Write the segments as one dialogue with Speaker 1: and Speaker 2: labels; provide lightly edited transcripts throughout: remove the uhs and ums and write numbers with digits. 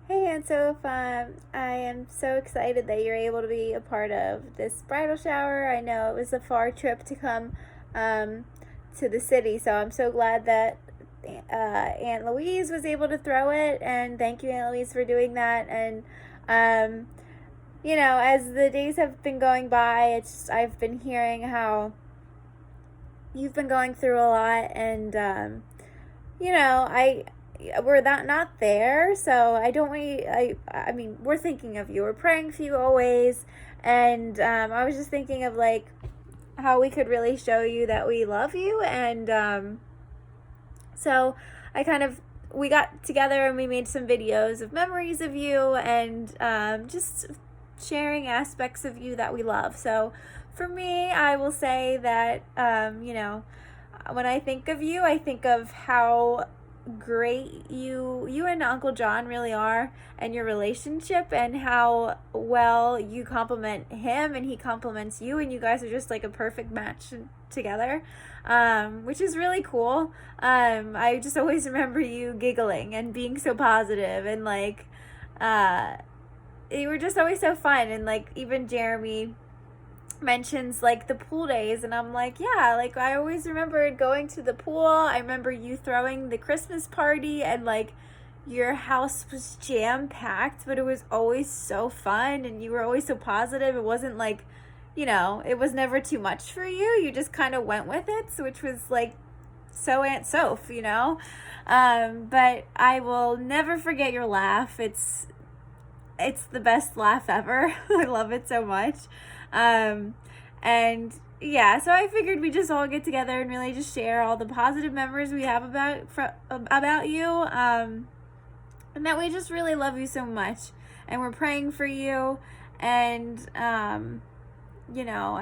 Speaker 1: Hey, Aunt Soph. I am so excited that you're able to be a part of this bridal shower. I know it was a far trip to come um, to the city, so I'm so glad that Aunt Louise was able to throw it. And thank you, Aunt Louise, for doing that. And um, as the days have been going by, I've been hearing how you've been going through a lot, and I we're not there, so I don't we I mean, we're thinking of you, we're praying for you always. And I was just thinking of like how we could really show you that we love you. And so I kind of we got together and we made some videos of memories of you, and just sharing aspects of you that we love. So for me, I will say that when I think of you, I think of how great you and Uncle John really are, and your relationship, and how well you compliment him and he compliments you, and you guys are just like a perfect match together, which is really cool. I just always remember you giggling and being so positive, and like uh, you were just always so fun. And like even Jeremy mentions like the pool days, and I'm like, yeah, like I always remembered going to the pool. I remember you throwing the Christmas party, and like your house was jam packed, but it was always so fun, and you were always so positive. It wasn't like, it was never too much for you. You just kind of went with it, so which was like so Aunt Soph. But I will never forget your laugh. It's the best laugh ever. I love it so much. Um, and yeah, so I figured we just all get together and really just share all the positive memories we have about you, and that we just really love you so much, and we're praying for you. And I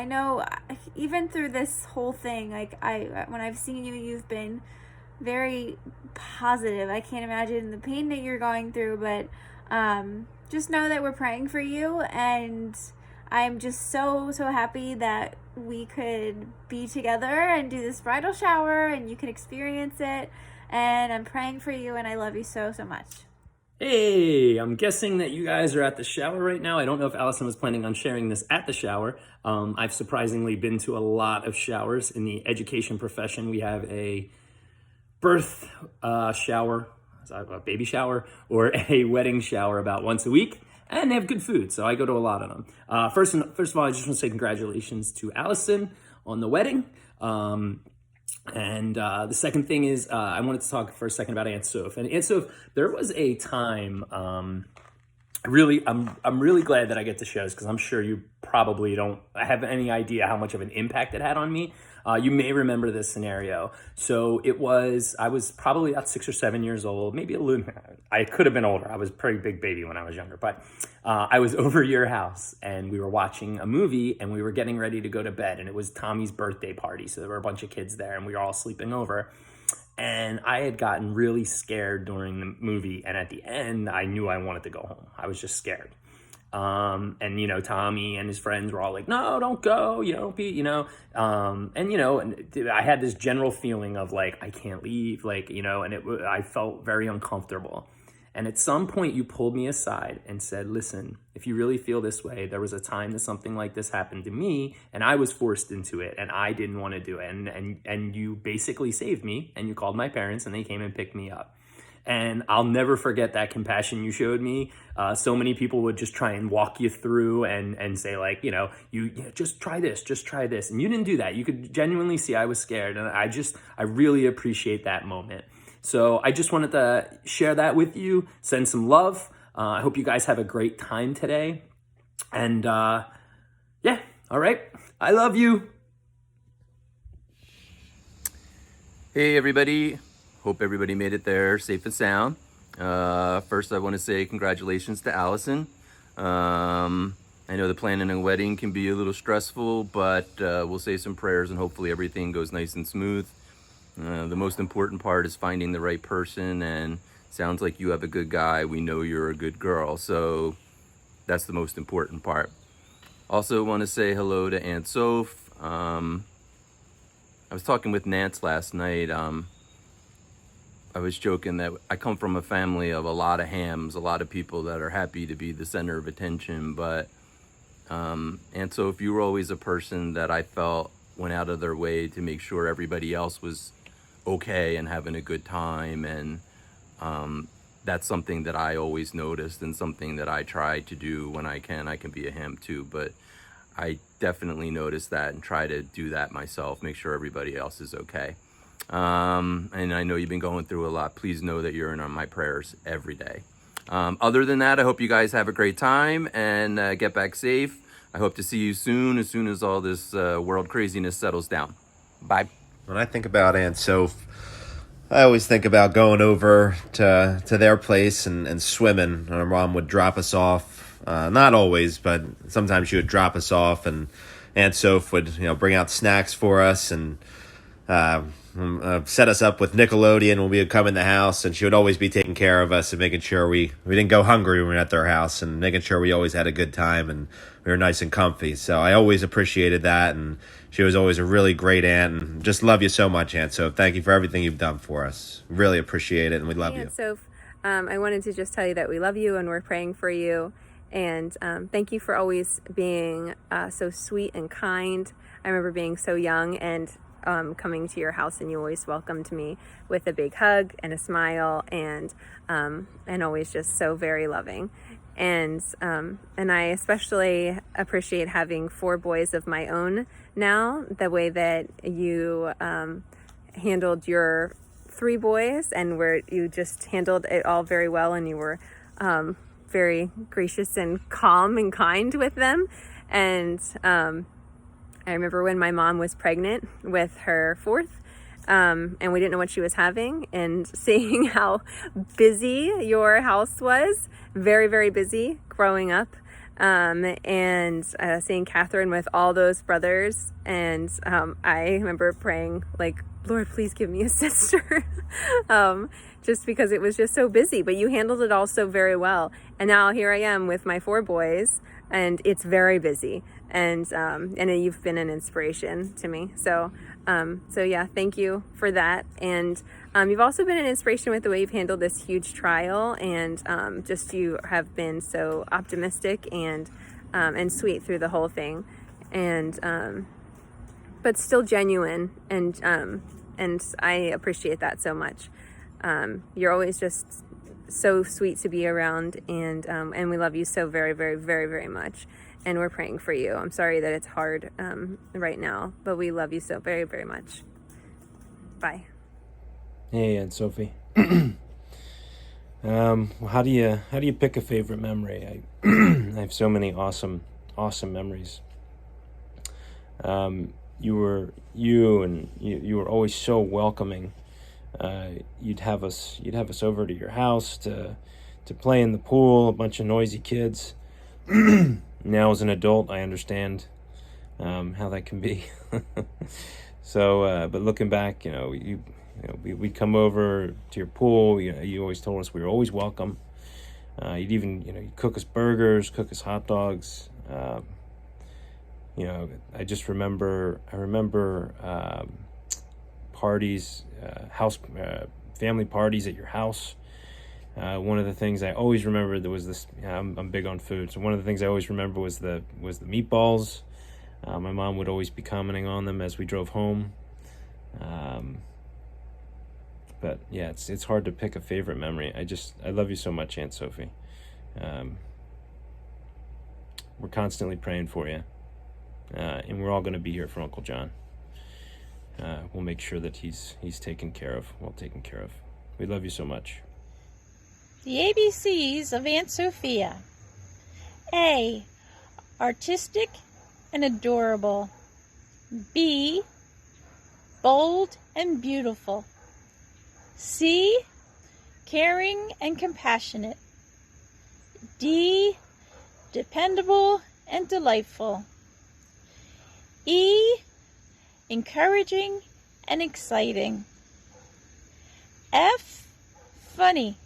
Speaker 1: know even through this whole thing, like when I've seen you, you've been very positive. I can't imagine the pain that you're going through, but just know that we're praying for you. And I'm just so happy that we could be together and do this bridal shower, and you can experience it. And I'm praying for you, and I love you so much.
Speaker 2: Hey, I'm guessing that you guys are at the shower right now. I don't know if Allison was planning on sharing this at the shower. I've surprisingly been to a lot of showers in the education profession. We have a birth shower, a baby shower, or a wedding shower about once a week, and they have good food, so I go to a lot of them. First of all, I just want to say congratulations to Allison on the wedding. And the second thing is, I wanted to talk for a second about Aunt Soph. And Aunt Soph, there was a time. I'm really glad that I get to share this, because I'm sure you probably don't have any idea how much of an impact it had on me. You may remember this scenario. So I was probably about 6 or 7 years old, maybe a little. I could have been older. I was a pretty big baby when I was younger, but I was over your house, and we were watching a movie, and we were getting ready to go to bed, and it was Tommy's birthday party. So there were a bunch of kids there, and we were all sleeping over. And I had gotten really scared during the movie, and at the end, I knew I wanted to go home. I was just scared. And Tommy and his friends were all like, no, don't go, and I had this general feeling of like, I can't leave, I felt very uncomfortable. And at some point you pulled me aside and said, listen, if you really feel this way, there was a time that something like this happened to me, and I was forced into it, and I didn't want to do it. And you basically saved me, and you called my parents, and they came and picked me up. And I'll never forget that compassion you showed me. So many people would just try and walk you through and say like, you just try this. And you didn't do that. You could genuinely see I was scared. And I really appreciate that moment. So I just wanted to share that with you, send some love. I hope you guys have a great time today. And yeah, all right. I love you.
Speaker 3: Hey everybody, hope everybody made it there safe and sound. First I want to say congratulations to Allison. I know the planning a wedding can be a little stressful, but we'll say some prayers and hopefully everything goes nice and smooth. The most important part is finding the right person, and sounds like you have a good guy. We know you're a good girl, so that's the most important part. Also want to say hello to Aunt Soph. I was talking with Nance last night. I was joking that I come from a family of a lot of hams, a lot of people that are happy to be the center of attention. But and so if you were always a person that I felt went out of their way to make sure everybody else was okay and having a good time, and that's something that I always noticed and something that I try to do when I can. I can be a ham too, but I definitely notice that and try to do that myself, make sure everybody else is okay. And I know you've been going through a lot. Please know that you're in my prayers every day. Other than that, I hope you guys have a great time and get back safe. I hope to see you soon as all this world craziness settles down. Bye.
Speaker 4: When I think about Aunt Soph, I always think about going over to their place and swimming. Our mom would drop us off. Not always, but sometimes she would drop us off, and Aunt Soph would, bring out snacks for us and set us up with Nickelodeon when we would come in the house, and she would always be taking care of us and making sure we didn't go hungry when we were at their house, and making sure we always had a good time and we were nice and comfy. So I always appreciated that, and she was always a really great aunt, and just love you so much, Aunt Soph. Thank you for everything you've done for us. Really appreciate it, and we love you.
Speaker 5: Aunt Soph, I wanted to just tell you that we love you and we're praying for you. And thank you for always being so sweet and kind. I remember being so young and coming to your house, and you always welcomed me with a big hug and a smile, and always just so very loving. And I especially appreciate having 4 boys of my own now. The way that you handled your 3 boys, and where you just handled it all very well, and you were very gracious and calm and kind with them. And I remember when my mom was pregnant with her 4th, and we didn't know what she was having, and seeing how busy your house was, very, very busy growing up, and seeing Catherine with all those brothers. And I remember praying, like, Lord, please give me a sister. Just because it was just so busy, but you handled it all so very well. And now here I am with my 4 boys, and it's very busy. And you've been an inspiration to me. So yeah, thank you for that. And you've also been an inspiration with the way you've handled this huge trial, and just you have been so optimistic and sweet through the whole thing, and but still genuine, and I appreciate that so much. You're always just so sweet to be around, and we love you so very, very, very, very much. And we're praying for you. I'm sorry that it's hard right now, but we love you so very, very much. Bye.
Speaker 6: Hey, Aunt Sophie. How do you pick a favorite memory? I have so many awesome memories. You were always so welcoming. You'd have us over to your house to play in the pool, a bunch of noisy kids. Now as an adult, I understand how that can be. So, but looking back, we'd come over to your pool. You always told us we were always welcome. You'd even, you'd cook us burgers, cook us hot dogs. I just remember. Parties, family parties at your house. One of the things I always remembered, there was this. I'm big on food, so one of the things I always remember was the meatballs. My mom would always be commenting on them as we drove home. But yeah, it's hard to pick a favorite memory. I love you so much, Aunt Sophie. We're constantly praying for you, and we're all going to be here for Uncle John. We'll make sure that he's taken care of, well taken care of. We love you so much.
Speaker 7: The ABCs of Aunt Sophia. A. Artistic and adorable. B. Bold and beautiful. C. Caring and compassionate. D. Dependable and delightful. E. Encouraging and exciting. F. Funny.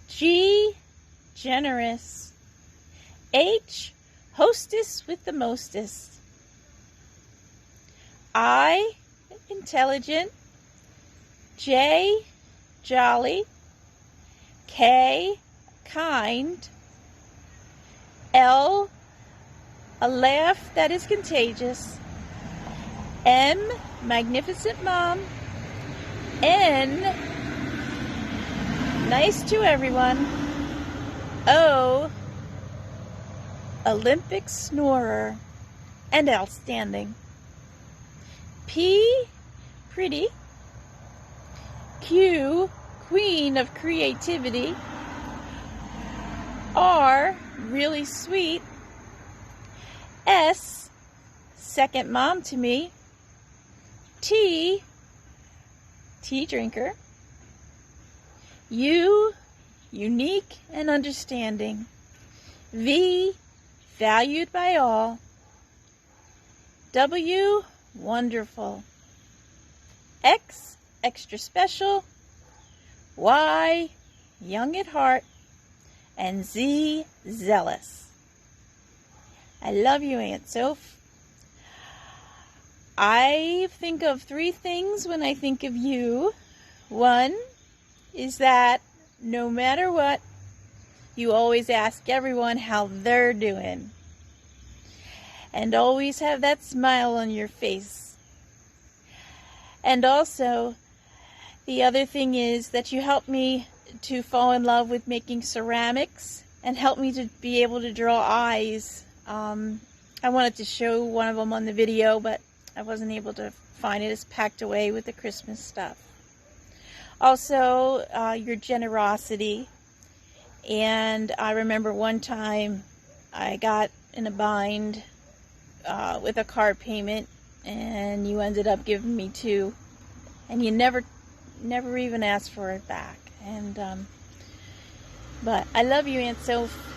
Speaker 7: G. Generous. H. Hostess with the mostest. I. Intelligent. J. jolly. K, kind. L, a laugh that is contagious. M, magnificent mom. N, nice to everyone. O, Olympic snorer and outstanding. P, pretty. Q, queen of creativity. R, really sweet. S, second mom to me. T, tea drinker. U, unique and understanding. V, valued by all. W, wonderful. X, extra special. Y, young at heart. And Z, zealous. I love you, Aunt Soph. I think of 3 things when I think of you. One is that no matter what, you always ask everyone how they're doing. And always have that smile on your face. And also, the other thing is that you help me to fall in love with making ceramics and help me to be able to draw eyes. I wanted to show one of them on the video, but I wasn't able to find it. It's packed away with the Christmas stuff. Also, your generosity. And I remember one time I got in a bind with a car payment, and you ended up giving me 2, and you never even asked for it back. And but I love you, Aunt Soph.